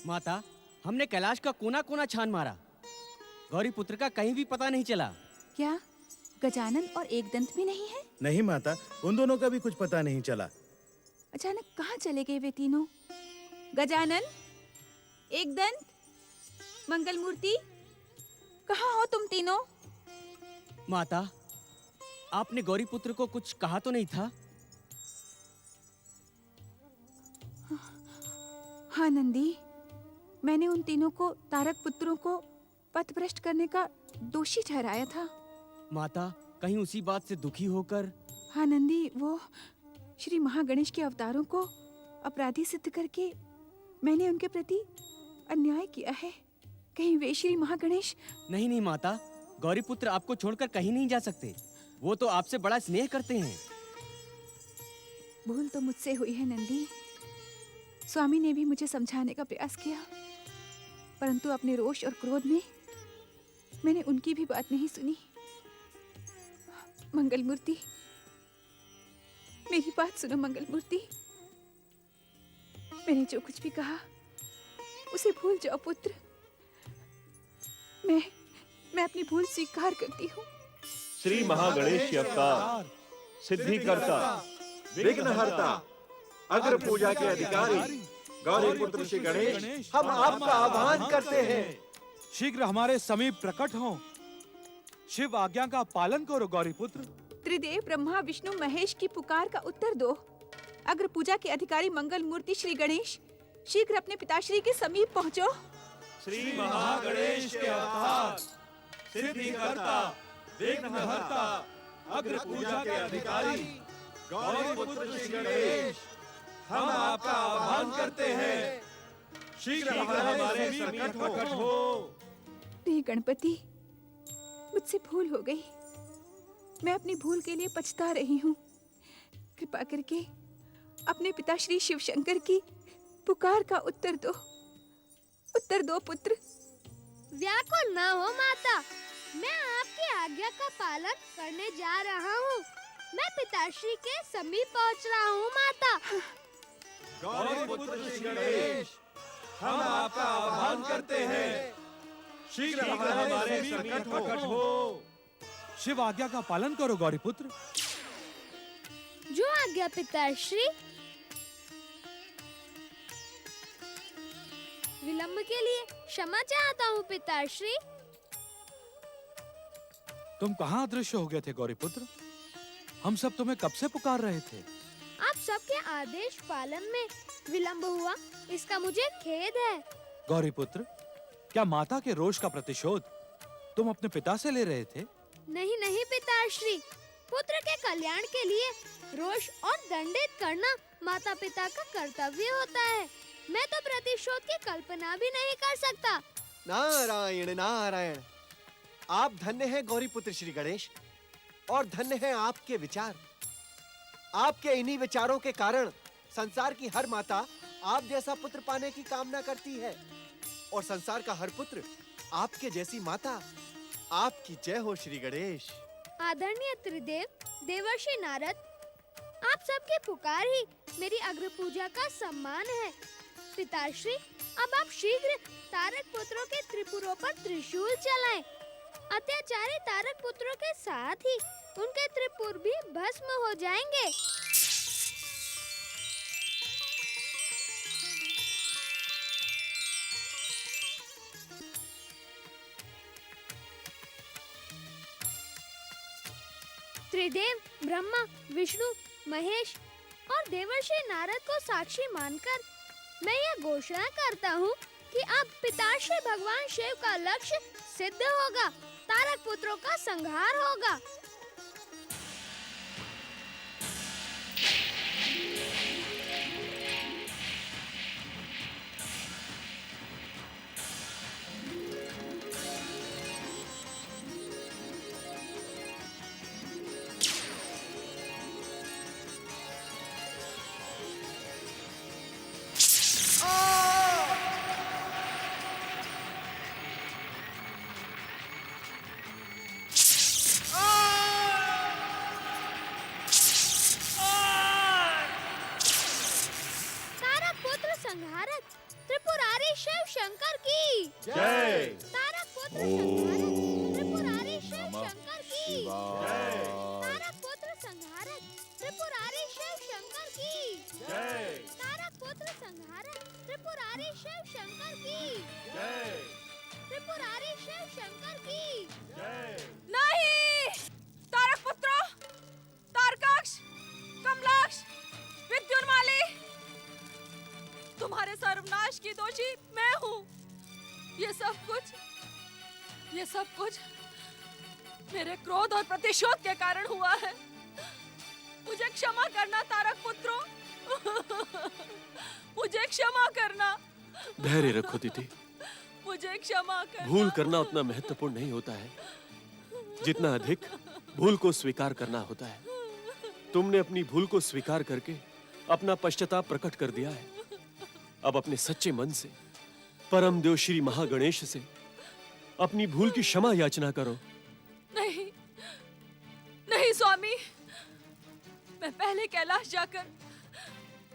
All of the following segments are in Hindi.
माता, हमने कैलाश का कोना कोना छान मारा, गौरी पुत्र का कहीं भी पता नहीं चला। क्या गजानन और एकदंत भी नहीं है? नहीं माता, उन दोनों का भी कुछ पता नहीं चला। अचानक कहाँ चले गए वे तीनों? गजानन, एकदंत, मंगल मूर्ति, कहाँ हो तुम तीनों? माता, आपने गौरी पुत्र को कुछ कहा तो नहीं था? हाँ नंदी, मैंने उन तीनों को, तारक पुत्रों को पथभ्रष्ट करने का दोषी ठहराया था। माता, कहीं उसी बात से दुखी होकर? हाँ नंदी, वो श्री महागणेश के अवतारों को अपराधी सिद्ध करके मैंने उनके प्रति अन्याय किया है। कहीं वे श्री महागणेश? नहीं नहीं माता, गौरी पुत्र आपको छोड़कर कहीं नहीं जा सकते। वो तो आपसे बड़ा स्नेह करते हैं। भूल तो मुझसे हुई है नंदी। स्वामी ने भी मुझे समझाने का प्रयास किया, परंतु अपने रोष और क्रोध में मैंने उनकी भी बात नहीं सुनी। मंगल मूर्ति, मेरी बात सुनो मंगल मूर्ति। मैंने जो कुछ भी कहा उसे भूल जाओ पुत्र। मैं अपनी भूल स्वीकार करती हूँ। श्री महागणेश के अवतार, सिद्धिकर्ता, विघ्नहर्ता, अग्र पूजा के अधिकारी गौरी पुत्र श्री गणेश, हम आपका आह्वान करते हैं। शीघ्र हमारे समीप प्रकट हो। शिव आज्ञा का पालन करो गौरी पुत्र। त्रिदेव ब्रह्मा विष्णु महेश की पुकार का उत्तर दो। अग्र पूजा के अधिकारी मंगल मूर्ति श्री गणेश, शीघ्र अपने पिताश्री के समीप पहुँचो। श्री महागणेश के अवतार, सिद्धिकर्ता, विघ्नहर्ता, अग्र पूजा के अधिकारी गौरी पुत्र श्री गणेश, हम आपका आह्वान करते हैं। शीघ्र हमारे समीप प्रकट हो। हे गणपति, मुझसे भूल हो गई। मैं अपनी भूल के लिए पछता रही हूँ। कृपा करके अपने पिता श्री शिव शंकर की पुकार का उत्तर दो। उत्तर दो पुत्र। व्याकुल न हो माता, मैं आपकी आज्ञा का पालन करने जा रहा हूँ। मैं पिताश्री के समीप पहुँच रहा हूँ माता। गौरी पुत्र श्री गणेश, हम आपका आह्वान करते हैं। शीघ्र हमारे समीप प्रकट हो। शिव आज्ञा का पालन करो गौरी पुत्र। जो आज्ञा पिताश्री। विलंब के लिए क्षमा चाहता हूँ पिताश्री। तुम कहाँ अदृश्य हो गए थे गौरी पुत्र? हम सब तुम्हें कब से पुकार रहे थे। आप सबके आदेश पालन में विलंब हुआ, इसका मुझे खेद है। गौरी पुत्र, क्या माता के रोष का प्रतिशोध तुम अपने पिता से ले रहे थे? नहीं नहीं पिताश्री, पुत्र के कल्याण के लिए रोष और दंडित करना माता पिता का कर्तव्य होता है। मैं तो प्रतिशोध की कल्पना भी नहीं कर सकता। नारायण नारायण, आप धन्य हैं गौरी पुत्र श्री गणेश, और धन्य हैं आपके विचार। आपके इन्हीं विचारों के कारण संसार की हर माता आप जैसा पुत्र पाने की कामना करती है, और संसार का हर पुत्र आपके जैसी माता। आपकी जय हो श्री गणेश। आदरणीय त्रिदेव, देवर्षि नारद, आप सबकी पुकार ही मेरी अग्र पूजा का सम्मान है। पिताश्री, अब आप शीघ्र तारक पुत्रों के त्रिपुरों पर त्रिशूल चलाएं। अत्याचारी तारक पुत्रों के साथ ही उनके त्रिपुर भी भस्म हो जाएंगे। त्रिदेव ब्रह्मा विष्णु महेश और देवर्षि नारद को साक्षी मानकर मैं यह घोषणा करता हूँ कि अब पिताश्री भगवान शिव का लक्ष्य सिद्ध होगा, तारक पुत्रों का संहार होगा। शिव शंकर की जय। तारक पुत्र संहारक त्रिपुरारी शिव शंकर की तारक पुत्र संहारक त्रिपुरारी शिव शंकर की तारक पुत्र संहारक त्रिपुरारी शिव शंकर की त्रिपुरारी शिव शंकर की नहीं! तारक पुत्रो, तारकाक्ष, कमलाक्ष, विद्युन्माली, तुम्हारे सर्वनाश की दोषी मैं हूँ। ये सब कुछ मेरे क्रोध और प्रतिशोध के कारण हुआ है। मुझे क्षमा करना तारक पुत्रो, मुझे क्षमा करना। धैर्य रखो दीदी। मुझे क्षमा करना। भूल करना उतना महत्वपूर्ण नहीं होता है जितना अधिक भूल को स्वीकार करना होता है। तुमने अपनी भूल को स्वीकार करके अपना पश्चाताप प्रकट कर दिया है। अब अपने सच्चे मन से परम देव श्री महागणेश से अपनी भूल की क्षमा याचना करो। नहीं, नहीं स्वामी, मैं पहले कैलाश जाकर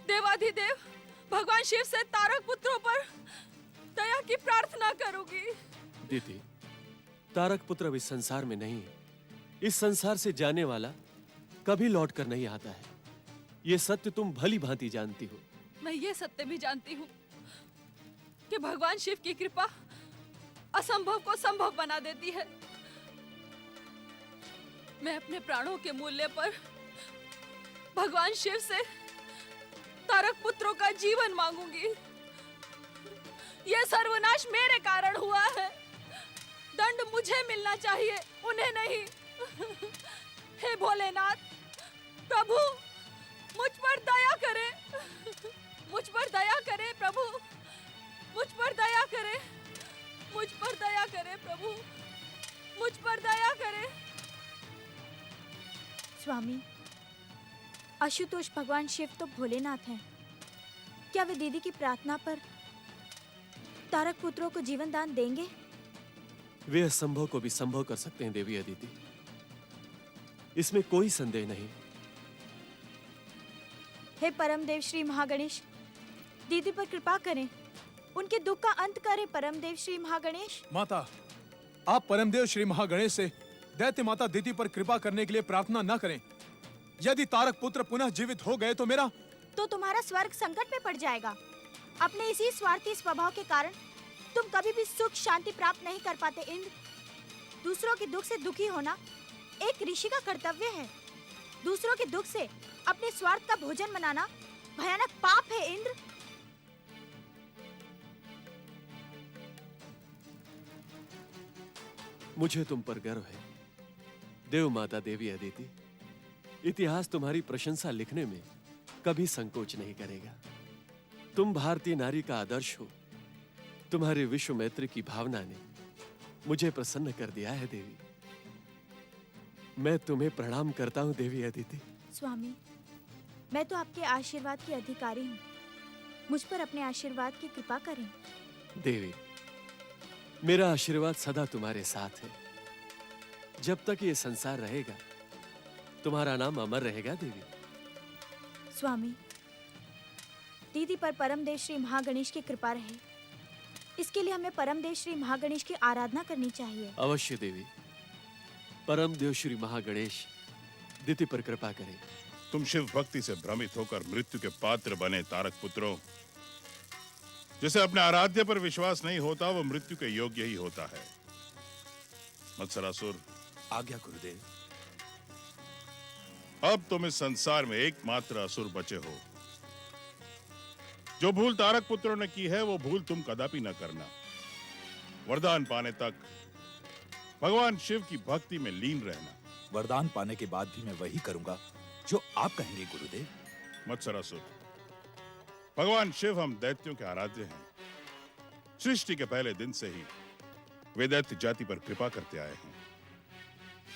देवाधिदेव भगवान शिव से तारक पुत्रों पर दया की प्रार्थना करूंगी। दीदी, तारक पुत्र अब इस संसार में नहीं है। इस संसार से जाने वाला कभी लौट कर नहीं आता है। ये सत्य तुम भली भांति जानती हो। मैं ये सत्य भी जानती हूँ कि भगवान शिव की कृपा असंभव को संभव बना देती है। मैं अपने प्राणों के मूल्य पर भगवान शिव से तारक पुत्रों का जीवन मांगूंगी। यह सर्वनाश मेरे कारण हुआ है। दंड मुझे मिलना चाहिए, उन्हें नहीं। हे भोलेनाथ, प्रभु मुझ पर दया करें, मुझ पर दया करें प्रभु, मुझ पर दया करें, मुझ पर दया करें प्रभु, मुझ पर दया करें। स्वामी, आशुतोष भगवान शिव तो भोलेनाथ हैं। क्या वे दीदी की प्रार्थना पर तारक पुत्रों को जीवन दान देंगे? वे असंभव को भी संभव कर सकते हैं देवी अदिति, इसमें कोई संदेह नहीं। हे परमदेव श्री महागणेश, दीदी पर कृपा करें, उनके दुख का अंत करें परमदेव श्री महागणेश। माता, आप परमदेव श्री महागणेश से दैत्य माता दीदी पर कृपा करने के लिए प्रार्थना न करें। यदि तारक पुत्र पुनः जीवित हो गए तो तुम्हारा स्वर्ग संकट में पड़ जाएगा। अपने इसी स्वार्थी स्वभाव के कारण तुम कभी भी सुख शांति प्राप्त नहीं कर पाते इंद्र। दूसरों के दुख से दुखी होना एक ऋषि का कर्तव्य है। दूसरों के दुख से अपने स्वार्थ का भोजन बनाना भयानक पाप है इंद्र। मुझे तुम पर गर्व है देव माता देवी अदिति। इतिहास तुम्हारी प्रशंसा लिखने में कभी संकोच नहीं करेगा। तुम भारतीय नारी का आदर्श हो। तुम्हारे विश्व मैत्री की भावना ने मुझे प्रसन्न कर दिया है देवी। मैं तुम्हें प्रणाम करता हूँ देवी अदिति। स्वामी, मैं तो आपके आशीर्वाद की अधिकारी हूँ। मुझ पर अपने आशीर्वाद की कृपा करें। देवी, मेरा आशीर्वाद सदा तुम्हारे साथ है। जब तक ये संसार रहेगा तुम्हारा नाम अमर रहेगा देवी। स्वामी, दीदी पर परमदेव श्री महागणेश की कृपा रहे, इसके लिए हमें परमदेव श्री महागणेश की आराधना करनी चाहिए। अवश्य देवी। परम देव श्री महागणेश दीदी पर कृपा करें। तुम शिव भक्ति से भ्रमित होकर मृत्यु के पात्र बने तारक पुत्रों। जिसे अपने आराध्य पर विश्वास नहीं होता वो मृत्यु के योग्य ही होता है। मत्सरासुर, आज्ञा गुरुदेव। अब तुम इस संसार में एकमात्र असुर बचे हो। जो भूल तारक पुत्रों ने की है वो भूल तुम कदापि न करना। वरदान पाने तक भगवान शिव की भक्ति में लीन रहना। वरदान पाने के बाद भी मैं वही करूंगा जो आप कहेंगे गुरुदेव। मत्सरासुर, भगवान शिव हम दैत्यों के आराध्य हैं। सृष्टि के पहले दिन से ही वे दैत्य जाति पर कृपा करते आए हैं।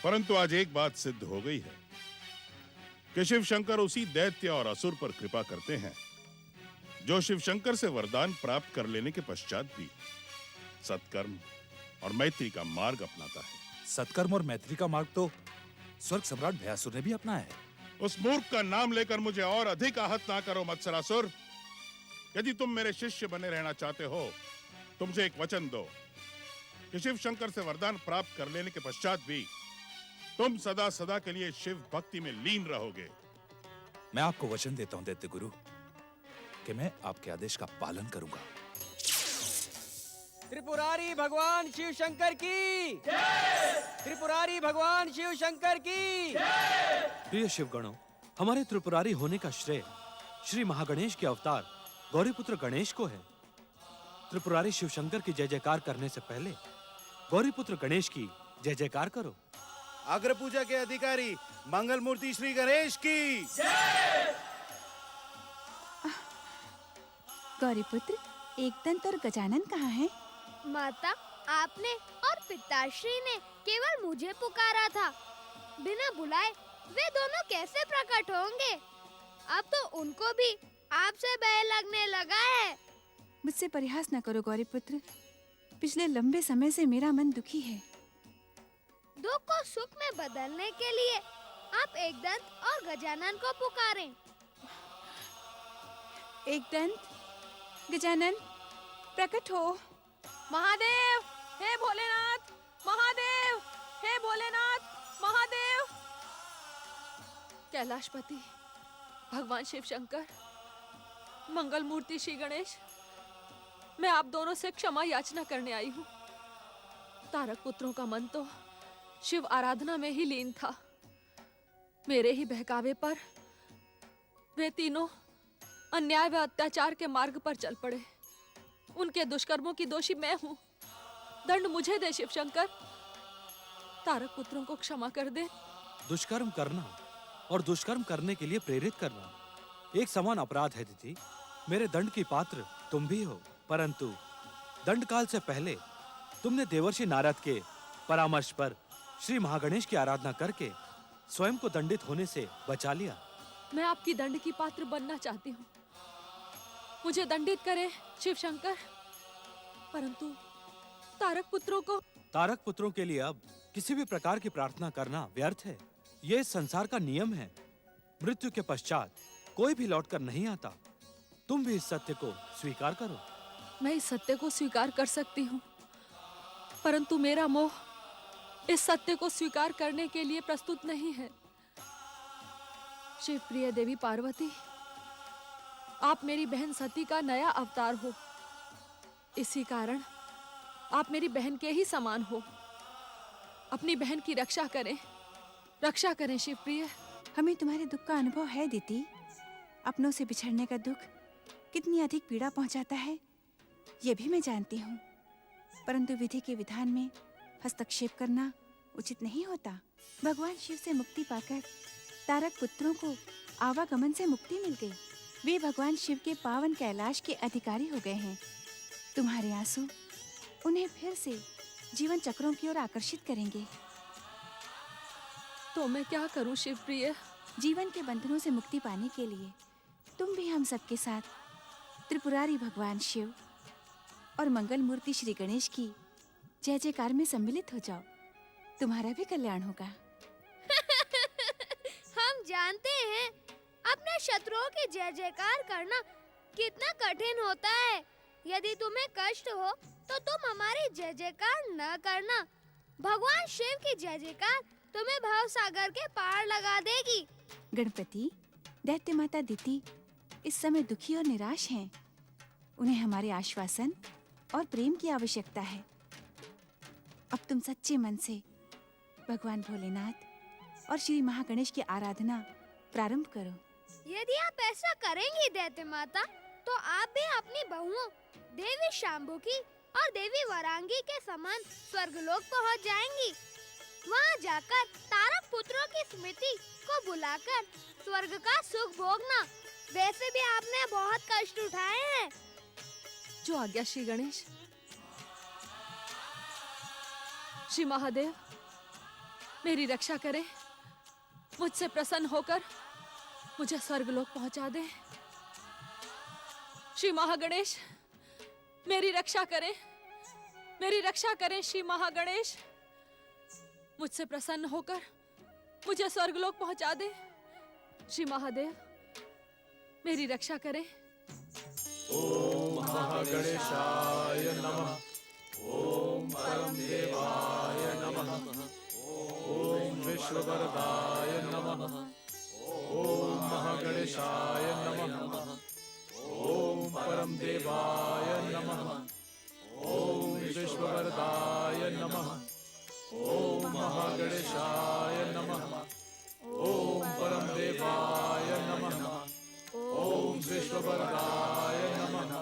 परंतु आज एक बात सिद्ध हो गई है कि शिव शंकर उसी दैत्य और असुर पर कृपा करते हैं जो शिव शंकर से वरदान प्राप्त कर लेने के पश्चात भी सत्कर्म और मैत्री का मार्ग अपनाता है। सत्कर्म और मैत्री का मार्ग तो स्वर्ग सम्राट भयासुर ने भी अपनाया है। उस मूर्ख का नाम लेकर मुझे और अधिक आहत ना करो मत्सरासुर। यदि तुम मेरे शिष्य बने रहना चाहते हो, तुमसे एक वचन दो कि शिव शंकर से वरदान प्राप्त कर लेने के पश्चात भी तुम सदा सदा के लिए शिव भक्ति में लीन रहोगे। मैं आपको वचन देता हूं दैत्य गुरु कि मैं आपके आदेश का पालन करूंगा। त्रिपुरारी भगवान शिव शंकर की, त्रिपुरारी भगवान शिव शंकर की। प्रिय शिवगणों, हमारे त्रिपुरारी होने का श्रेय श्री महागणेश के अवतार गौरीपुत्र गणेश को है। त्रिपुरारी शिव शंकर की जय जयकार करने से पहले गौरीपुत्र गणेश की जय जयकार करो। अग्र पूजा के अधिकारी मंगल मूर्ति श्री गणेश की। गौरीपुत्र, एकदंत और गजानन कहाँ हैं? माता, आपने और पिताश्री ने केवल मुझे पुकारा था। बिना बुलाए वे दोनों कैसे प्रकट होंगे? अब तो उनको भी आपसे भय लगने लगा है। मुझसे परिहास न करो गौरीपुत्र। पिछले लंबे समय से मेरा मन दुखी है। दुख को सुख में बदलने के लिए आप एकदंत और गजानन को पुकारें। एकदंत, गजानन, प्रकट हो। महादेव, हे भोलेनाथ, महादेव, हे भोलेनाथ, महादेव। कैलाशपति, भगवान शिव शंकर, मंगल मूर्ति श्री गणेश, मैं आप दोनों से क्षमा याचना करने आई हूँ। तारक पुत्रों का मन तो शिव आराधना में ही लीन था। मेरे ही बहकावे पर वे तीनों अन्याय व अत्याचार के मार्ग पर चल पड़े। उनके दुष्कर्मों की दोषी मैं हूँ। दंड मुझे दे शिव शंकर। तारक पुत्रों को क्षमा कर दे। दुष्कर्म करना और दुष्कर्म करने के लिए प्रेरित करना एक समान अपराध है दीदी। मेरे दंड की पात्र तुम भी हो, परंतु दंड काल से पहले तुमने देवर्षि नारद के परामर्श पर श्री महागणेश की आराधना करके स्वयं को दंडित होने से बचा लिया। मैं आपकी दंड की पात्र बनना चाहती हूँ। मुझे दंडित करें शिव शंकर, परंतु तारक पुत्रों के लिए अब किसी भी प्रकार की प्रार्थना करना व्यर्थ है। ये इस संसार का नियम है। मृत्यु के पश्चात कोई भी लौटकर नहीं आता। तुम भी इस सत्य को स्वीकार करो। मैं इस सत्य को स्वीकार कर सकती हूँ, परंतु मेरा मोह इस सत्य को स्वीकार करने के लिए प्रस्तुत नहीं है। शिव प्रिय देवी पार्वती, आप मेरी बहन सती का नया अवतार हो। इसी कारण आप मेरी बहन के ही समान हो। अपनी बहन की रक्षा करें शिव प्रिय। हमें तुम्हारे दुख का अनुभव है दीदी। अपनों से बिछड़ने का दुख कितनी अधिक पीड़ा पहुंचाता है, ये भी मैं जानती हूँ। परंतु विधि के विधान में हस्तक्षेप करना उचित नहीं होता। भगवान शिव से मुक्ति पाकर तारक पुत्रों को आवागमन से मुक्ति मिल गई। वे भगवान शिव के पावन कैलाश के अधिकारी हो गए हैं। तुम्हारे आंसू उन्हें फिर से जीवन चक्रों की ओर आकर्षित करेंगे। तो मैं क्या करूं शिव प्रिय? जीवन के बंधनों से मुक्ति पाने के लिए तुम भी हम सबके साथ त्रिपुरारी भगवान शिव और मंगल मूर्ति श्री गणेश की जय जयकार में सम्मिलित हो जाओ। तुम्हारा भी कल्याण होगा। हम जानते हैं अपने शत्रुओं की जय जयकार करना कितना कठिन होता है। यदि तुम्हें कष्ट हो तो तुम हमारी जय जयकार न करना। भगवान शिव की जय जयकार तुम्हें भव सागर के पार लगा देगी। गणपति, दैत्य माता दिति इस समय दुखी और निराश हैं। उन्हें हमारे आश्वासन और प्रेम की आवश्यकता है। अब तुम सच्चे मन से भगवान भोलेनाथ और श्री महागणेश की आराधना प्रारंभ करो। यदि आप ऐसा करेंगी दैत्य माता, तो आप भी अपनी बहुओं देवी शांभुकी और देवी वरांगी के समान स्वर्गलोक पहुंच जाएंगी। वहां जाकर तारक पुत्रों की स्मृति को बुलाकर स्वर्ग का सुख भोगना। वैसे भी आपने बहुत कष्ट उठाए हैं। जो आज्ञा श्री गणेश। श्री महादेव, मेरी रक्षा करें। मुझसे प्रसन्न होकर मुझे स्वर्गलोक पहुंचा दे। श्री महागणेश, मेरी रक्षा करें। मेरी रक्षा करें श्री महागणेश। मुझसे प्रसन्न होकर मुझे स्वर्गलोक पहुंचा दे। श्री महादेव, मेरी रक्षा करें। ओम महागणेशाय नमः। ओम परम देवाय नमः। ओम विश्ववरदाय नमः। ओम महागणेशाय नमः। ओम परम देवाय नमः। ओम विश्ववरदाय नमः। ओम महागणेशाय नमः। ओम परम देवाय नमः। ओम विश्ववरदाय नमः।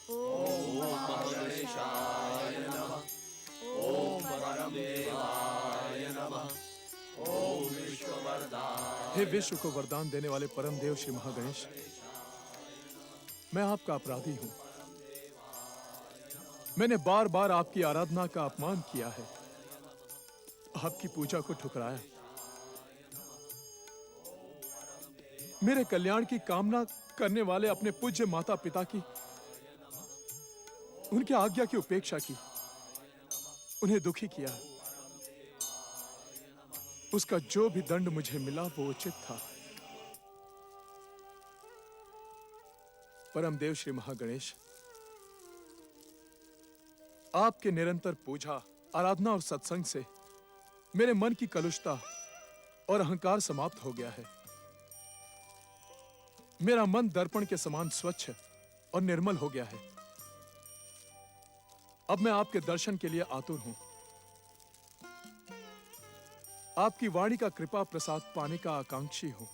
ओम महागणेशाय नमः। ओम परम देवाय नमः। ओम विश्ववरदाय। हे विश्व को वरदान देने वाले परम देव श्री महागणेश, मैं आपका अपराधी हूं। मैंने बार बार आपकी आराधना का अपमान किया है, आपकी पूजा को ठुकराया। मेरे कल्याण की कामना करने वाले अपने पूज्य माता पिता की, उनकी आज्ञा की उपेक्षा की, उन्हें दुखी किया। उसका जो भी दंड मुझे मिला वो उचित था। परम देव श्री महागणेश, आपके निरंतर पूजा, आराधना और सत्संग से मेरे मन की कलुषता और अहंकार समाप्त हो गया है। मेरा मन दर्पण के समान स्वच्छ और निर्मल हो गया है। अब मैं आपके दर्शन के लिए आतुर हूं। आपकी वाणी का कृपा प्रसाद पाने का आकांक्षी हूं।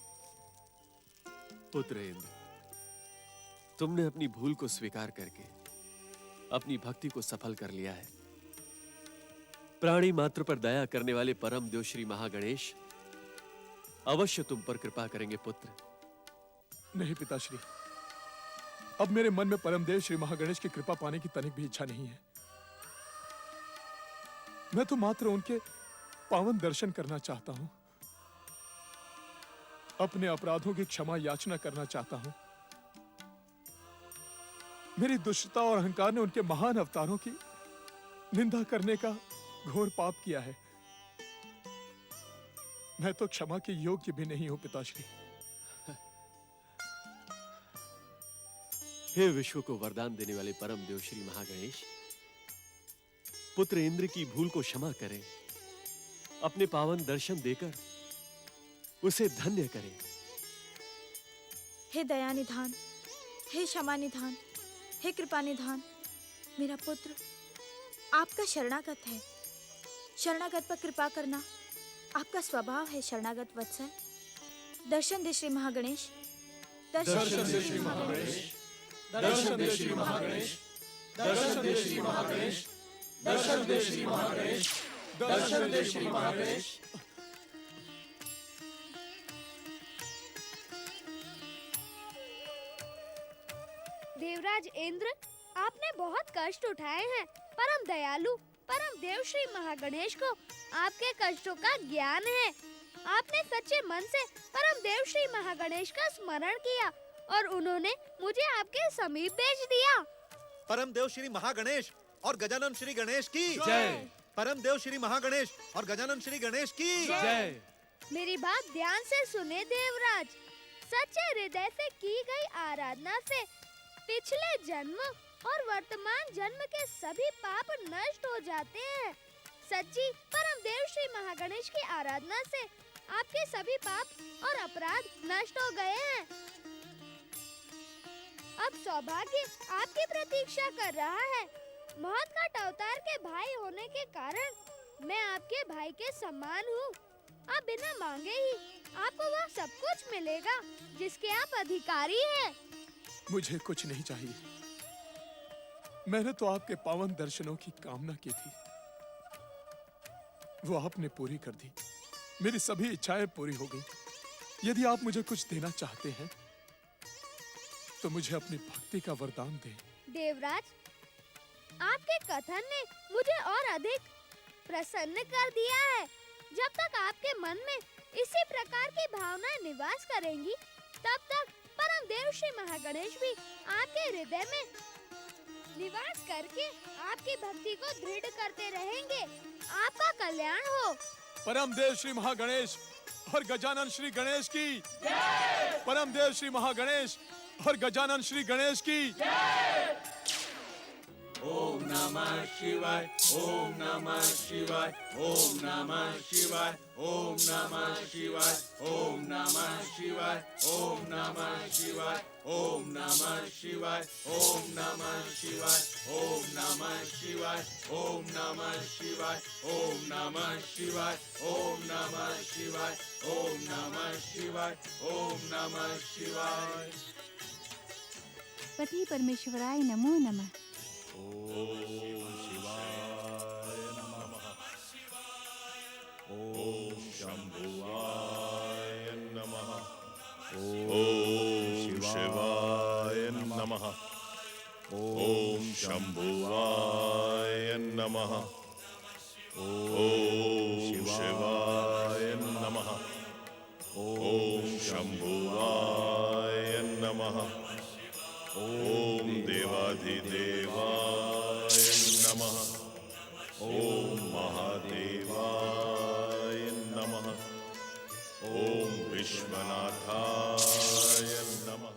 पुत्र इंद्र, तुमने अपनी भूल को स्वीकार करके अपनी भक्ति को सफल कर लिया है। प्राणी मात्र पर दया करने वाले परम देव श्री महागणेश अवश्य तुम पर कृपा करेंगे पुत्र। नहीं पिताश्री, अब मेरे मन में परमदेव श्री महागणेश की कृपा पाने की तनिक भी इच्छा नहीं है। मैं तो मात्र उनके पावन दर्शन करना चाहता हूं, अपने अपराधों की क्षमा याचना करना चाहता हूं। मेरी दुष्टता और अहंकार ने उनके महान अवतारों की निंदा करने का घोर पाप किया है। मैं तो क्षमा के योग्य भी नहीं हूं पिताश्री। हे विश्व को वरदान देने वाले परम देव श्री महागणेश, पुत्र इंद्र की भूल को क्षमा करें, अपने पावन दर्शन देकर उसे धन्य करें। हे दया निधान, हे क्षमा निधान, हे कृपा निधान, मेरा पुत्र आपका शरणागत है। शरणागत पर कृपा करना आपका स्वभाव है। शरणागत वत्सल, दर्शन दे श्री महागणेश। दर्शन दे श्री महागणेश। दर्शन दे श्री महागणेश। दर्शन दे श्री महागणेश। दर्शन दे श्री महागणेश। दर्शन दे श्री महागणेश। देवराज इंद्र, आपने बहुत कष्ट उठाए हैं। परम दयालु परम देव श्री महागणेश को आपके कष्टों का ज्ञान है। आपने सच्चे मन से परम देव श्री महागणेश का स्मरण किया और उन्होंने मुझे आपके समीप भेज दिया। परम देव श्री महागणेश और गजानन श्री गणेश की जय। परम देव श्री महागणेश और गजानन श्री गणेश की जय। मेरी बात ध्यान से सुने देवराज। सच्चे हृदय से की गई आराधना से पिछले जन्म और वर्तमान जन्म के सभी पाप नष्ट हो जाते हैं। सच्ची परम देव श्री महागणेश की आराधना से आपके सभी पाप और अपराध नष्ट हो गए हैं। अब सौभाग्य आपकी प्रतीक्षा कर रहा है। महत्काट अवतार के भाई होने के कारण मैं आपके भाई के समान हूँ। आप बिना मांगे ही आपको वह सब कुछ मिलेगा जिसके आप अधिकारी हैं। मुझे कुछ नहीं चाहिए। मैंने तो आपके पावन दर्शनों की कामना की थी, वो आपने पूरी कर दी। मेरी सभी इच्छाएं पूरी हो गई। यदि आप मुझे कुछ देना चाहते हैं तो मुझे अपनी भक्ति का वरदान दें। देवराज, आपके कथन ने मुझे और अधिक प्रसन्न कर दिया है। जब तक आपके मन में इसी प्रकार की भावनाएं निवास करेंगी, तब तक परम देव श्री महागणेश भी आपके हृदय में निवास करके आपकी भक्ति को दृढ़ करते रहेंगे। आपका कल्याण हो। परम देव श्री महागणेश और गजानन श्री गणेश की जय। परम देव श्री महागणेश और गजानन श्री गणेश की ओम नमः शिवाय, ओम नमः शिवाय, ओम नमः शिवाय, ओम नमः शिवाय, ओम नमः शिवाय, ओम नमः शिवाय, ओम नमः शिवाय, ओम नमः शिवाय, ओम नमः शिवाय, ओम नमः शिवाय, ओम नमः शिवाय, ओम नमः शिवाय, ओम नमः शिवाय, ओम नमः शिवाय। पति परमेश्वराय नमो नमः। ओम शिवाय नमः। ओम शंभुवाय नमः। ओम शिवाय नमः। ओम शंभुवाय नमः। ओम शिवाय नमः। ओम शंभुवाय नमः। ओम देवाधिदेवाय नमः। ओम महादेवाय नमः। ओम विश्वनाथाय नमः।